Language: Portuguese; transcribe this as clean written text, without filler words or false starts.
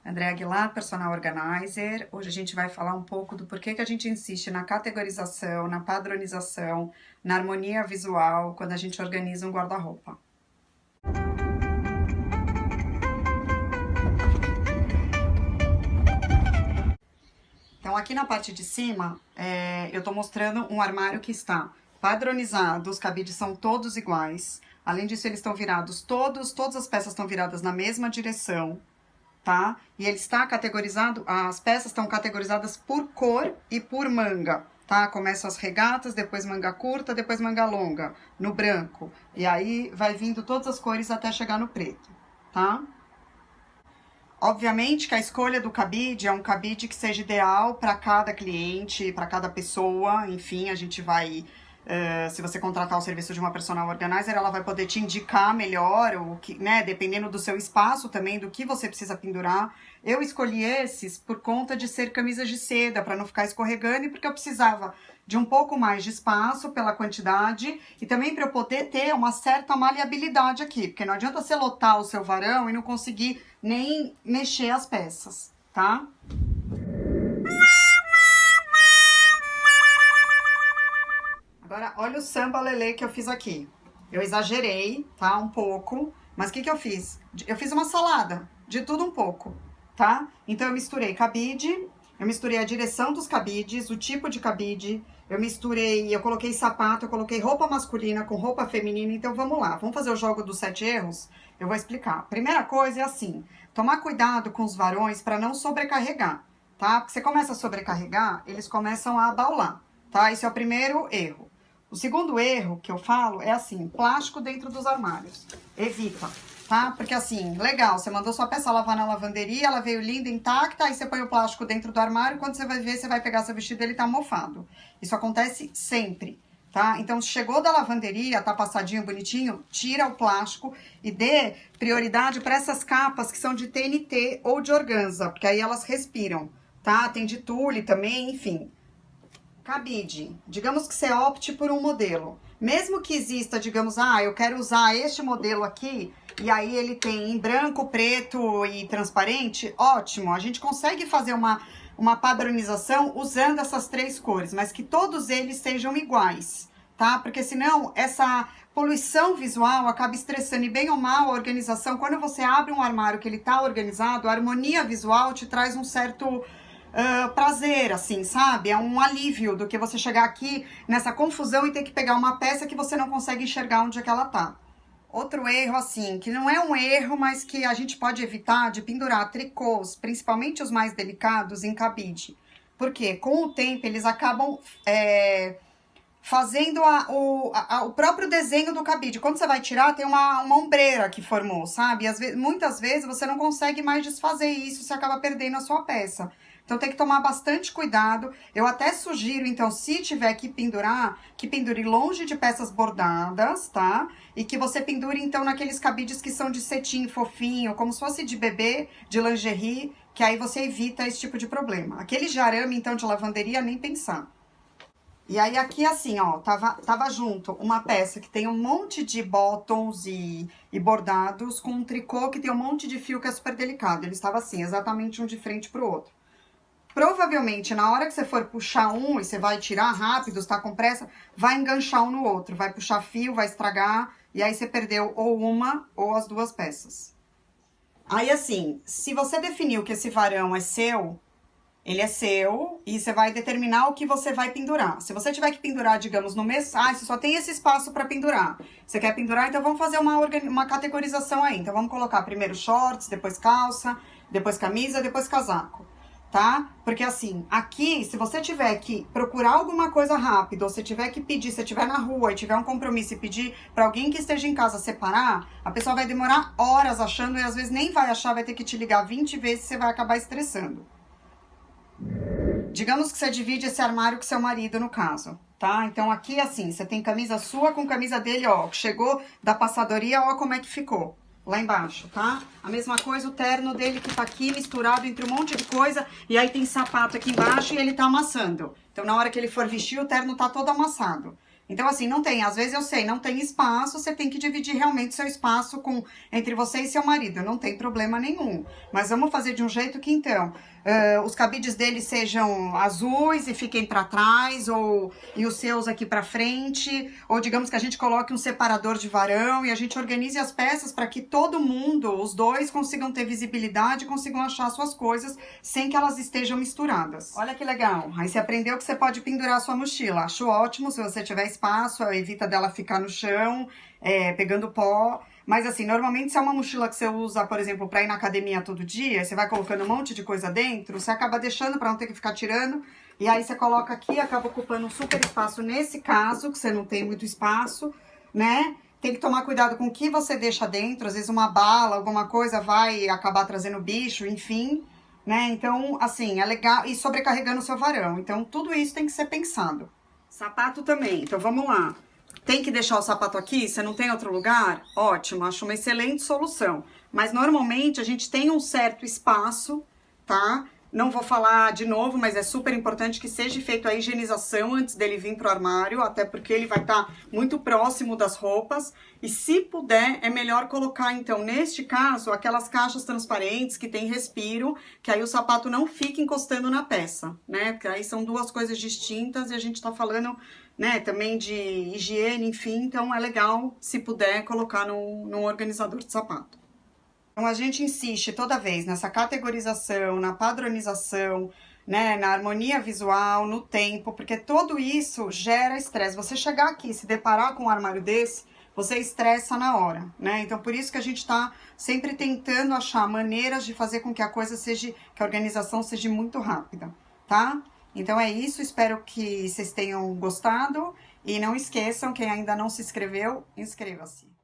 Andréa Aguilar, Personal Organizer. Hoje a gente vai falar um pouco do porquê que a gente insiste na categorização, na padronização, na harmonia visual quando a gente organiza um guarda-roupa. Então aqui na parte de cima, eu tô mostrando um armário que está padronizado, os cabides são todos iguais. Além disso, eles estão virados todas as peças estão viradas na mesma direção, tá? E ele está categorizado, as peças estão categorizadas por cor e por manga, tá? Começam as regatas, depois manga curta, depois manga longa, no branco. E aí vai vindo todas as cores até chegar no preto, tá? Obviamente que a escolha do cabide é um cabide que seja ideal para cada cliente, para cada pessoa, enfim, a gente vai... se você contratar o serviço de uma personal organizer, ela vai poder te indicar melhor, o que, né, dependendo do seu espaço também, do que você precisa pendurar. Eu escolhi esses por conta de ser camisas de seda, para não ficar escorregando, e porque eu precisava de um pouco mais de espaço pela quantidade, e também para eu poder ter uma certa maleabilidade aqui, porque não adianta você lotar o seu varão e não conseguir nem mexer as peças, tá? Agora, olha o samba lelê que eu fiz aqui. Eu exagerei, tá? Um pouco. Mas o que eu fiz? Eu fiz uma salada de tudo um pouco, tá? Então, eu misturei cabide, eu misturei a direção dos cabides, o tipo de cabide, eu coloquei sapato, eu coloquei roupa masculina com roupa feminina. Então, vamos lá. Vamos fazer o jogo dos 7 erros? Eu vou explicar. Primeira coisa é assim, tomar cuidado com os varões para não sobrecarregar, tá? Porque você começa a sobrecarregar, eles começam a abaular, tá? Esse é o primeiro erro. O segundo erro que eu falo é assim, plástico dentro dos armários. Evita, tá? Porque assim, legal, você mandou sua peça lavar na lavanderia, ela veio linda, intacta, aí você põe o plástico dentro do armário, quando você vai ver, você vai pegar seu vestido, ele tá mofado. Isso acontece sempre, tá? Então, chegou da lavanderia, tá passadinho, bonitinho, tira o plástico e dê prioridade para essas capas que são de TNT ou de organza, porque aí elas respiram, tá? Tem de tule também, enfim. Cabide, digamos que você opte por um modelo. Mesmo que exista, digamos, eu quero usar este modelo aqui, e aí ele tem em branco, preto e transparente, ótimo. A gente consegue fazer uma padronização usando essas 3 cores, mas que todos eles sejam iguais, tá? Porque senão essa poluição visual acaba estressando, e bem ou mal a organização. Quando você abre um armário que ele tá organizado, a harmonia visual te traz um certo... prazer, assim, sabe? É um alívio do que você chegar aqui nessa confusão e ter que pegar uma peça que você não consegue enxergar onde é que ela tá. Outro erro, assim, que não é um erro, mas que a gente pode evitar de pendurar tricôs, principalmente os mais delicados, em cabide. Porque com o tempo eles acabam fazendo o próprio desenho do cabide. Quando você vai tirar, tem uma ombreira que formou, sabe? Muitas vezes você não consegue mais desfazer isso, você acaba perdendo a sua peça. Então, tem que tomar bastante cuidado. Eu até sugiro, então, se tiver que pendurar, que pendure longe de peças bordadas, tá? E que você pendure, então, naqueles cabides que são de cetim fofinho, como se fosse de bebê, de lingerie, que aí você evita esse tipo de problema. Aquele de arame, então, de lavanderia, nem pensar. E aí, aqui, assim, ó, tava junto uma peça que tem um monte de bottoms e bordados, com um tricô que tem um monte de fio que é super delicado. Ele estava assim, exatamente um de frente pro outro. Provavelmente, na hora que você for puxar um e você vai tirar rápido, está com pressa, vai enganchar um no outro, vai puxar fio, vai estragar, e aí você perdeu ou uma ou as 2 peças. Aí, assim, se você definiu que esse varão é seu, ele é seu, e você vai determinar o que você vai pendurar. Se você tiver que pendurar, digamos, no mês, você só tem esse espaço para pendurar. Você quer pendurar, então vamos fazer uma categorização aí. Então, vamos colocar primeiro shorts, depois calça, depois camisa, depois casaco. Tá? Porque assim, aqui, se você tiver que procurar alguma coisa rápido, ou se tiver que pedir, se estiver na rua e tiver um compromisso e pedir para alguém que esteja em casa separar, a pessoa vai demorar horas achando e às vezes nem vai achar, vai ter que te ligar 20 vezes e você vai acabar estressando. Digamos que você divide esse armário com seu marido, no caso, tá? Então aqui, assim, você tem camisa sua com camisa dele, ó, chegou da passadoria, ó como é que ficou. Lá embaixo, tá? A mesma coisa, o terno dele que tá aqui misturado entre um monte de coisa, e aí tem sapato aqui embaixo e ele tá amassando. Então, na hora que ele for vestir, o terno tá todo amassado. Então, assim, não tem, às vezes eu sei, não tem espaço, você tem que dividir realmente seu espaço entre você e seu marido, não tem problema nenhum. Mas vamos fazer de um jeito que, então, os cabides dele sejam azuis e fiquem para trás, e os seus aqui para frente, ou digamos que a gente coloque um separador de varão e a gente organize as peças para que todo mundo, os dois, consigam ter visibilidade e consigam achar suas coisas sem que elas estejam misturadas. Olha que legal, aí você aprendeu que você pode pendurar a sua mochila, acho ótimo, se você tiver espaço, evita dela ficar no chão, pegando pó. Mas assim, normalmente se é uma mochila que você usa, por exemplo, para ir na academia todo dia, você vai colocando um monte de coisa dentro, você acaba deixando para não ter que ficar tirando, e aí você coloca aqui, acaba ocupando um super espaço nesse caso, que você não tem muito espaço, né? Tem que tomar cuidado com o que você deixa dentro, às vezes uma bala, alguma coisa vai acabar trazendo bicho, enfim, né? Então, assim, é legal, e sobrecarregando o seu varão. Então, tudo isso tem que ser pensado. Sapato também, então vamos lá. Tem que deixar o sapato aqui? Você não tem outro lugar? Ótimo, acho uma excelente solução. Mas normalmente a gente tem um certo espaço, tá? Não vou falar de novo, mas é super importante que seja feita a higienização antes dele vir pro armário, até porque ele vai estar muito próximo das roupas. E se puder, é melhor colocar, então, neste caso, aquelas caixas transparentes que tem respiro, que aí o sapato não fica encostando na peça, né? Porque aí são duas coisas distintas e a gente tá falando, né, também de higiene, enfim, então é legal, se puder, colocar num organizador de sapato. Então, a gente insiste toda vez nessa categorização, na padronização, né, na harmonia visual, no tempo, porque tudo isso gera estresse. Você chegar aqui e se deparar com um armário desse, você estressa na hora, né? Então, por isso que a gente está sempre tentando achar maneiras de fazer com que a coisa seja, que a organização seja muito rápida, tá? Então é isso, espero que vocês tenham gostado e não esqueçam, quem ainda não se inscreveu, inscreva-se.